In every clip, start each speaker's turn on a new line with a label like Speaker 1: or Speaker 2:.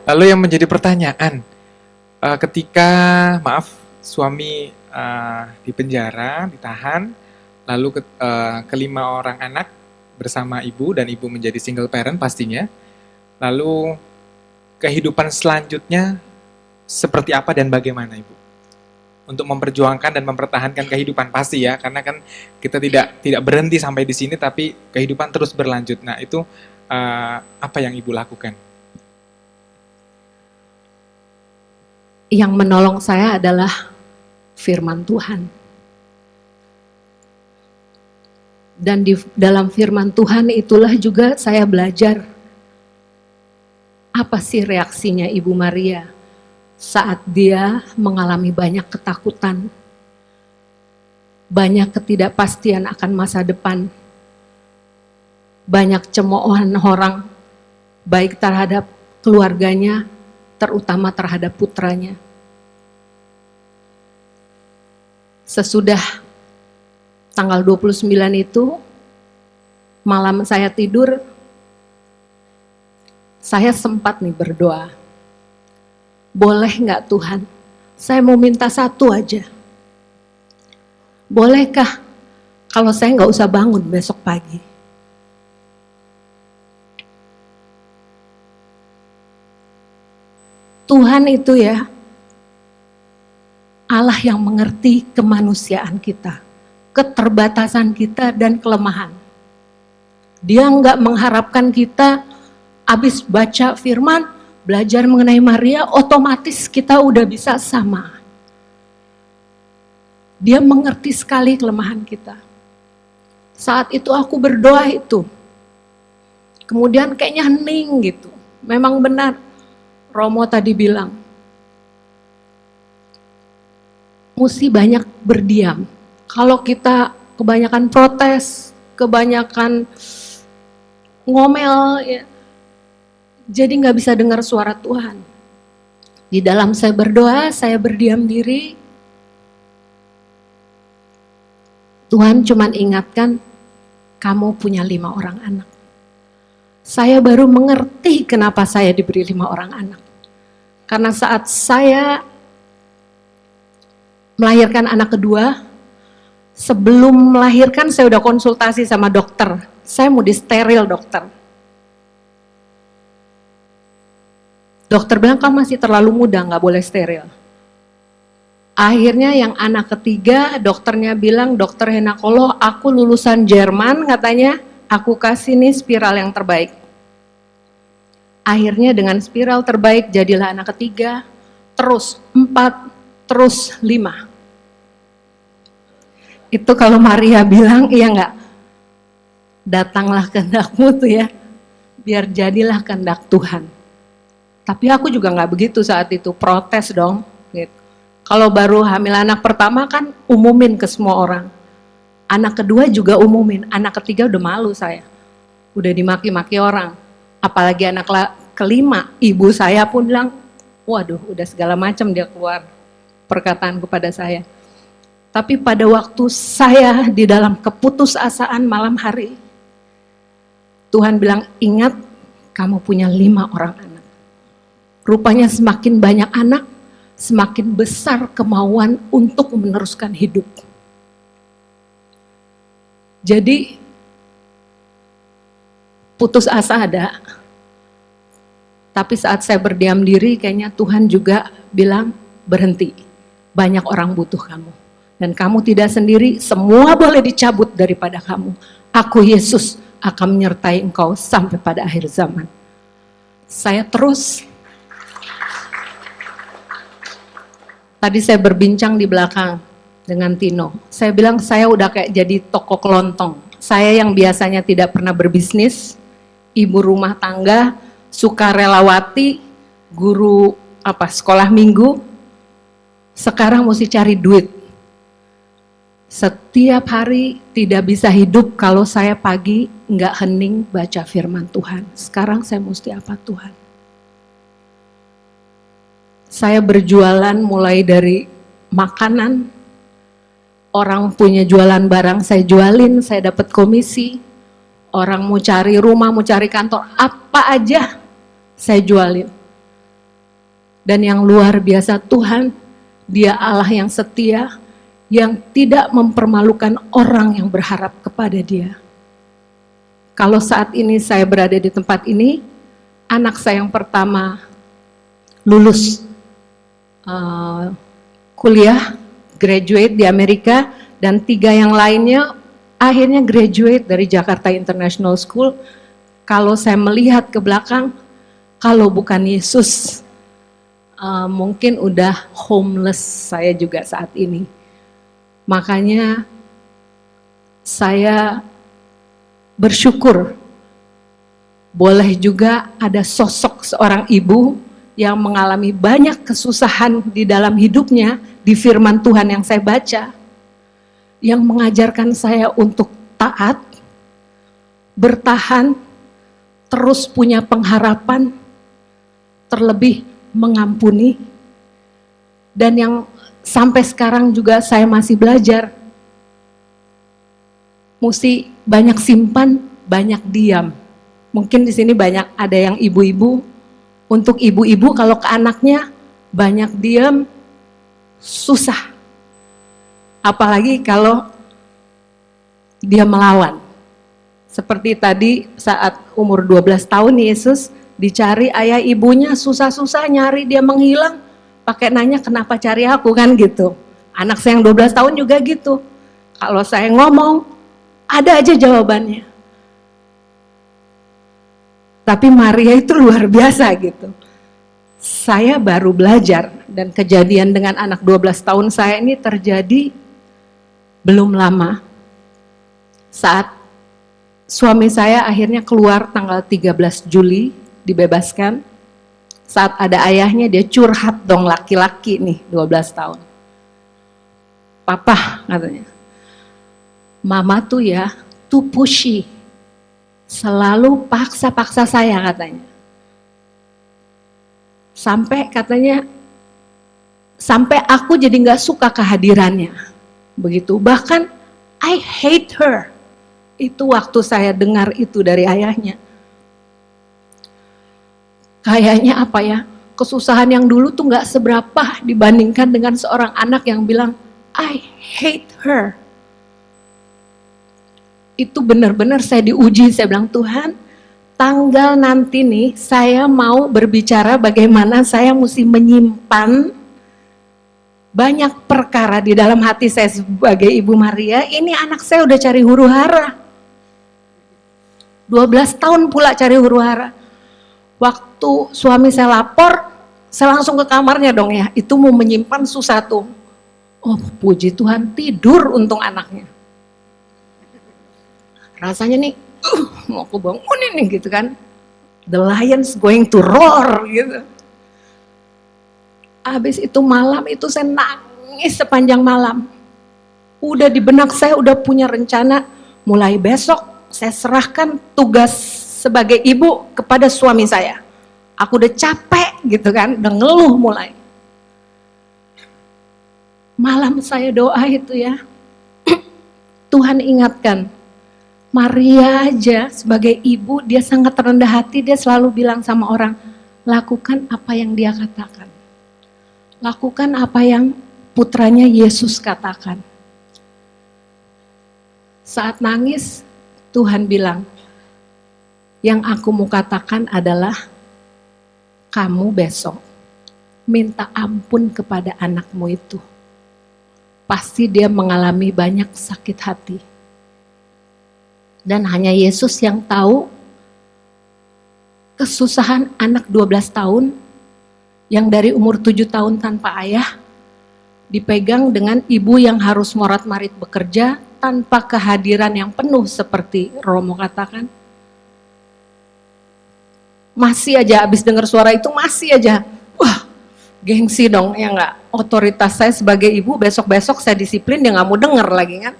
Speaker 1: Lalu yang menjadi pertanyaan, ketika suami di penjara, ditahan, lalu kelima orang anak bersama ibu dan ibu menjadi single parent pastinya. Lalu kehidupan selanjutnya seperti apa dan bagaimana ibu? Untuk memperjuangkan dan mempertahankan kehidupan pasti ya, karena kan kita tidak berhenti sampai di sini, tapi kehidupan terus berlanjut. Nah itu apa yang ibu lakukan?
Speaker 2: Yang menolong saya adalah firman Tuhan. Dan di dalam firman Tuhan itulah juga saya belajar apa sih reaksinya Ibu Maria saat dia mengalami banyak ketakutan, banyak ketidakpastian akan masa depan, banyak cemoohan orang, baik terhadap keluarganya, terutama terhadap putranya. Sesudah tanggal 29 itu, malam saya tidur, saya sempat nih berdoa. Boleh nggak Tuhan, saya mau minta satu aja. Bolehkah kalau saya nggak usah bangun besok pagi? Tuhan itu ya, Allah yang mengerti kemanusiaan kita, keterbatasan kita dan kelemahan. Dia nggak mengharapkan kita habis baca firman, belajar mengenai Maria, otomatis kita udah bisa sama. Dia mengerti sekali kelemahan kita. Saat itu aku berdoa itu. Kemudian kayaknya hening gitu. Memang benar, Romo tadi bilang, mesti banyak berdiam. Kalau kita kebanyakan protes, kebanyakan ngomel, ya, jadi nggak bisa dengar suara Tuhan. Di dalam saya berdoa, saya berdiam diri. Tuhan cuma ingatkan, kamu punya 5 orang anak. Saya baru mengerti kenapa saya diberi 5 orang anak. Karena saat saya melahirkan anak kedua, sebelum melahirkan saya udah konsultasi sama dokter. Saya mau disteril dokter. Dokter bilang kamu masih terlalu muda, nggak boleh steril. Akhirnya yang anak ketiga, dokternya bilang, dokter Henakolo, aku lulusan Jerman katanya, aku kasih nih spiral yang terbaik. Akhirnya dengan spiral terbaik jadilah anak ketiga, terus 4, terus 5. Itu kalau Maria bilang, iya enggak? Datanglah kehendakmu tuh ya, biar jadilah kehendak Tuhan. Tapi aku juga enggak begitu saat itu, protes dong. Gitu. Kalau baru hamil anak pertama kan umumin ke semua orang. Anak kedua juga umumin, anak ketiga udah malu saya. Udah dimaki-maki orang. Apalagi anak kelima, ibu saya pun bilang, waduh udah segala macam dia keluar perkataan kepada saya. Tapi pada waktu saya di dalam keputusasaan malam hari, Tuhan bilang, ingat kamu punya 5 orang anak. Rupanya semakin banyak anak, semakin besar kemauan untuk meneruskan hidup. Jadi, putus asa ada. Tapi saat saya berdiam diri, kayaknya Tuhan juga bilang, berhenti. Banyak orang butuh kamu. Dan kamu tidak sendiri, semua boleh dicabut daripada kamu. Aku Yesus akan menyertai engkau sampai pada akhir zaman. Saya terus, tadi saya berbincang di belakang dengan Tino. Saya bilang saya udah kayak jadi toko kelontong. Saya yang biasanya tidak pernah berbisnis, ibu rumah tangga, sukarelawati, guru sekolah minggu, sekarang mesti cari duit. Setiap hari tidak bisa hidup kalau saya pagi nggak hening baca firman Tuhan. Sekarang saya mesti apa Tuhan? Saya berjualan mulai dari makanan, orang punya jualan barang saya jualin, saya dapat komisi. Orang mau cari rumah, mau cari kantor, apa aja saya jualin. Dan yang luar biasa, Tuhan, Dia Allah yang setia, yang tidak mempermalukan orang yang berharap kepada Dia. Kalau saat ini saya berada di tempat ini, anak saya yang pertama lulus kuliah, graduate di Amerika, dan 3 yang lainnya akhirnya graduate dari Jakarta International School. Kalau saya melihat ke belakang, kalau bukan Yesus, mungkin udah homeless saya juga saat ini. Makanya saya bersyukur boleh juga ada sosok seorang ibu yang mengalami banyak kesusahan di dalam hidupnya, di firman Tuhan yang saya baca, yang mengajarkan saya untuk taat, bertahan, terus punya pengharapan, terlebih mengampuni, dan yang sampai sekarang juga saya masih belajar, mesti banyak simpan, banyak diam. Mungkin di sini banyak ada yang ibu-ibu. Untuk ibu-ibu kalau ke anaknya banyak diam, susah. Apalagi kalau dia melawan. Seperti tadi saat umur 12 tahun Yesus dicari ayah ibunya, susah-susah nyari, dia menghilang, pakai nanya kenapa cari aku, kan gitu. Anak saya yang 12 tahun juga gitu. Kalau saya ngomong, ada aja jawabannya. Tapi Maria itu luar biasa gitu. Saya baru belajar, dan kejadian dengan anak 12 tahun saya ini terjadi belum lama. Saat suami saya akhirnya keluar tanggal 13 Juli, dibebaskan. Saat ada ayahnya, dia curhat dong, laki-laki nih 12 tahun. Papa, katanya, mama tuh ya, too pushy. Selalu paksa-paksa saya, katanya. Sampai katanya, sampai aku jadi gak suka kehadirannya. Begitu, bahkan I hate her. Itu waktu saya dengar itu dari ayahnya. Kayaknya apa ya, kesusahan yang dulu tuh gak seberapa dibandingkan dengan seorang anak yang bilang, I hate her. Itu benar-benar saya diuji, saya bilang, Tuhan, tanggal nanti nih saya mau berbicara bagaimana saya mesti menyimpan banyak perkara di dalam hati saya sebagai Ibu Maria. Ini anak saya udah cari huru hara. 12 tahun pula cari huru hara. Waktu suami saya lapor, saya langsung ke kamarnya dong ya. Itu mau menyimpan susah tuh. Oh, puji Tuhan, tidur untung anaknya. Rasanya nih, mau aku bangunin nih gitu kan. The lion's going to roar gitu. Habis itu malam itu saya nangis sepanjang malam. Udah di benak saya udah punya rencana, mulai besok saya serahkan tugas sebagai ibu kepada suami saya. Aku udah capek gitu kan, udah ngeluh mulai. Malam saya doa itu ya, Tuhan ingatkan, Maria aja sebagai ibu, dia sangat rendah hati, dia selalu bilang sama orang, lakukan apa yang dia katakan. Lakukan apa yang putranya Yesus katakan. Saat nangis, Tuhan bilang, yang aku mau katakan adalah, kamu besok minta ampun kepada anakmu itu. Pasti dia mengalami banyak sakit hati. Dan hanya Yesus yang tahu kesusahan anak 12 tahun yang dari umur 7 tahun tanpa ayah, dipegang dengan ibu yang harus morat-marit bekerja tanpa kehadiran yang penuh seperti Romo katakan. Masih aja habis dengar suara itu masih aja, wah gengsi dong ya enggak. Otoritas saya sebagai ibu besok-besok saya disiplin, dia nggak mau denger lagi kan.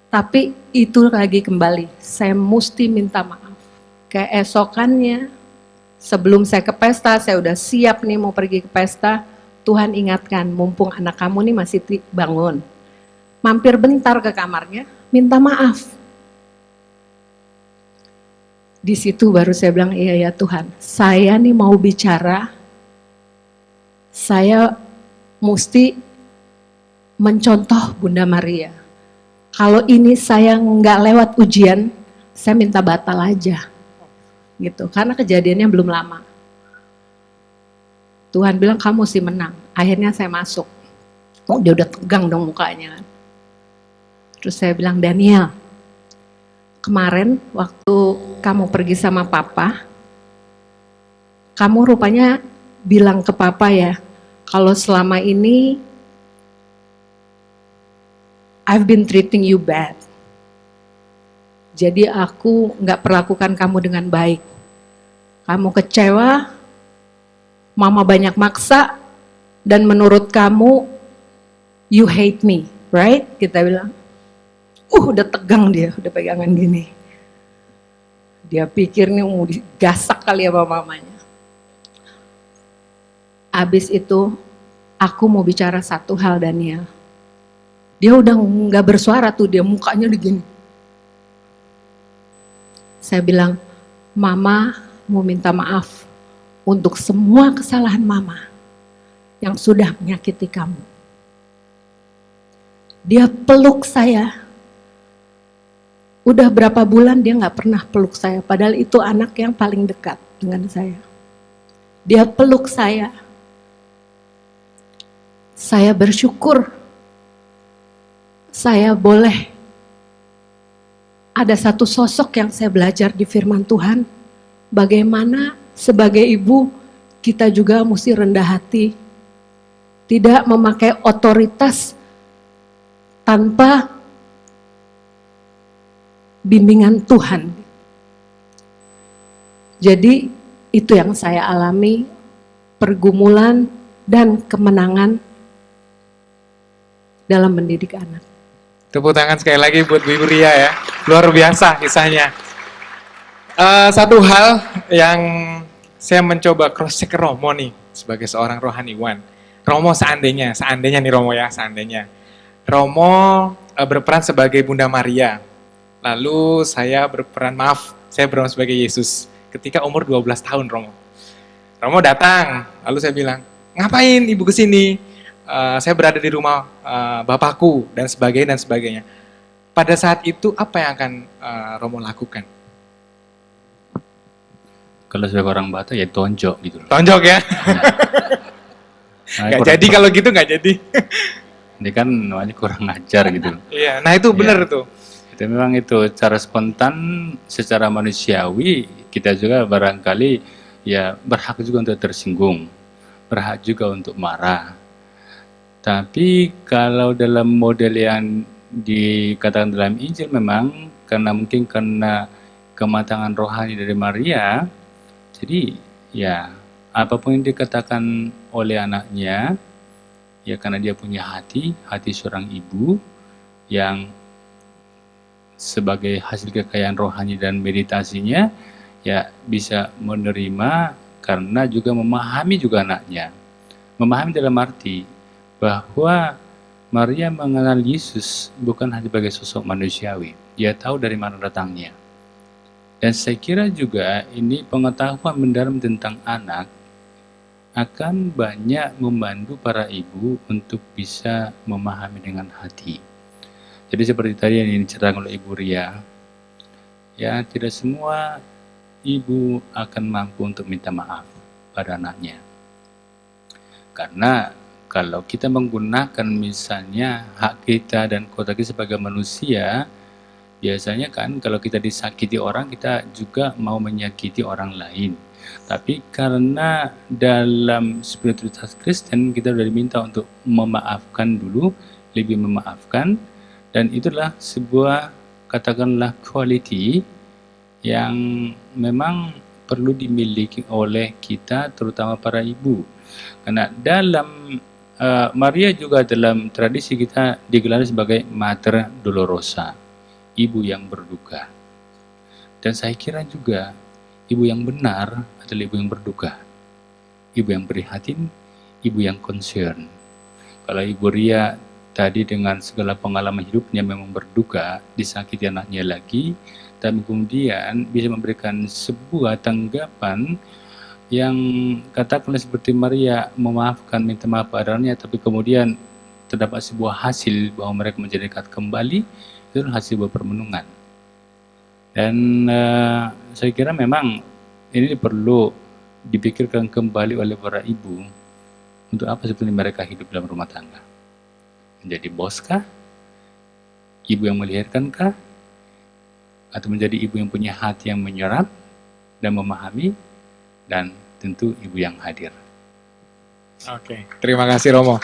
Speaker 2: Tapi itu lagi kembali, saya mesti minta maaf. Keesokannya, sebelum saya ke pesta, saya udah siap nih mau pergi ke pesta. Tuhan ingatkan, mumpung anak kamu nih masih bangun. Mampir bentar ke kamarnya, minta maaf. Di situ baru saya bilang, iya ya Tuhan, saya nih mau bicara, saya mesti mencontoh Bunda Maria. Kalau ini saya nggak lewat ujian, saya minta batal aja. Gitu, karena kejadiannya belum lama. Tuhan bilang kamu mesti menang. Akhirnya saya masuk. Oh, dia udah tegang dong mukanya. Terus saya bilang, Daniel, kemarin waktu kamu pergi sama papa, kamu rupanya bilang ke papa ya, kalau selama ini I've been treating you bad. Jadi aku gak perlakukan kamu dengan baik. Kamu kecewa, mama banyak maksa, dan menurut kamu, you hate me, right? Kita bilang. Udah tegang dia, udah pegangan gini. Dia pikir nih mau digasak kali ya sama mamanya. Abis itu, aku mau bicara satu hal Daniel. Dia udah gak bersuara tuh, dia mukanya begini. Saya bilang, Mama mau minta maaf untuk semua kesalahan Mama yang sudah menyakiti kamu. Dia peluk saya. Udah berapa bulan dia gak pernah peluk saya, padahal itu anak yang paling dekat dengan saya. Dia peluk saya. Saya bersyukur. Saya boleh ada satu sosok yang saya belajar di firman Tuhan. Bagaimana sebagai ibu kita juga mesti rendah hati. Tidak memakai otoritas tanpa bimbingan Tuhan. Jadi itu yang saya alami, pergumulan dan kemenangan dalam mendidik anak.
Speaker 1: Tepuk tangan sekali lagi buat Bu Ibu Ria ya. Luar biasa kisahnya. Satu hal yang saya mencoba cross check ke Romo nih sebagai seorang rohaniwan. Romo seandainya nih Romo ya, seandainya. Romo berperan sebagai Bunda Maria. Lalu saya berperan sebagai Yesus ketika umur 12 tahun Romo. Romo datang, lalu saya bilang, ngapain ibu kesini? Saya berada di rumah bapakku dan sebagainya. Pada saat itu apa yang akan Romo lakukan?
Speaker 3: Kalau sebagai orang Batak ya tonjok gitu.
Speaker 1: Tonjok ya?
Speaker 3: Nah,
Speaker 1: Gak jadi kalau gitu gak jadi.
Speaker 3: Ini kan namanya kurang ajar gitu.
Speaker 1: Iya, nah itu benar tuh.
Speaker 3: Itu memang itu cara spontan secara manusiawi kita juga barangkali ya berhak juga untuk tersinggung, berhak juga untuk marah. Tapi kalau dalam model yang dikatakan dalam Injil memang mungkin karena kematangan rohani dari Maria, jadi ya apapun yang dikatakan oleh anaknya, ya karena dia punya hati seorang ibu yang sebagai hasil kekayaan rohani dan meditasinya, ya bisa menerima karena juga memahami juga anaknya. Memahami dalam arti bahwa Maria mengenal Yesus bukan hanya sebagai sosok manusiawi, dia tahu dari mana datangnya. Dan saya kira juga ini pengetahuan mendalam tentang anak akan banyak membantu para ibu untuk bisa memahami dengan hati. Jadi seperti tadi yang diceritakan oleh Ibu Ria, ya tidak semua ibu akan mampu untuk minta maaf pada anaknya. Karena kalau kita menggunakan misalnya hak kita dan kota kita sebagai manusia, biasanya kan kalau kita disakiti orang, kita juga mau menyakiti orang lain. Tapi karena dalam spiritualitas Kristen kita sudah diminta untuk memaafkan dulu, lebih memaafkan, dan itulah sebuah katakanlah quality yang memang perlu dimiliki oleh kita terutama para ibu. Karena dalam Maria juga dalam tradisi kita digelar sebagai Mater Dolorosa, ibu yang berduka. Dan saya kira juga ibu yang benar adalah ibu yang berduka, ibu yang prihatin, ibu yang concern. Kalau Ibu Ria tadi dengan segala pengalaman hidupnya memang berduka, disakiti anaknya lagi, tapi kemudian bisa memberikan sebuah tanggapan yang katakanlah seperti Maria memaafkan, minta maaf padanya, tapi kemudian terdapat sebuah hasil bahwa mereka menjadi dekat kembali, itu hasil sebuah permenungan. Dan saya kira memang ini perlu dipikirkan kembali oleh para ibu, untuk apa sebetulnya mereka hidup dalam rumah tangga. Menjadi bos kah? Ibu yang melahirkan kah? Atau menjadi ibu yang punya hati yang menyerap dan memahami, dan tentu ibu yang hadir.
Speaker 1: Oke, terima kasih Romo.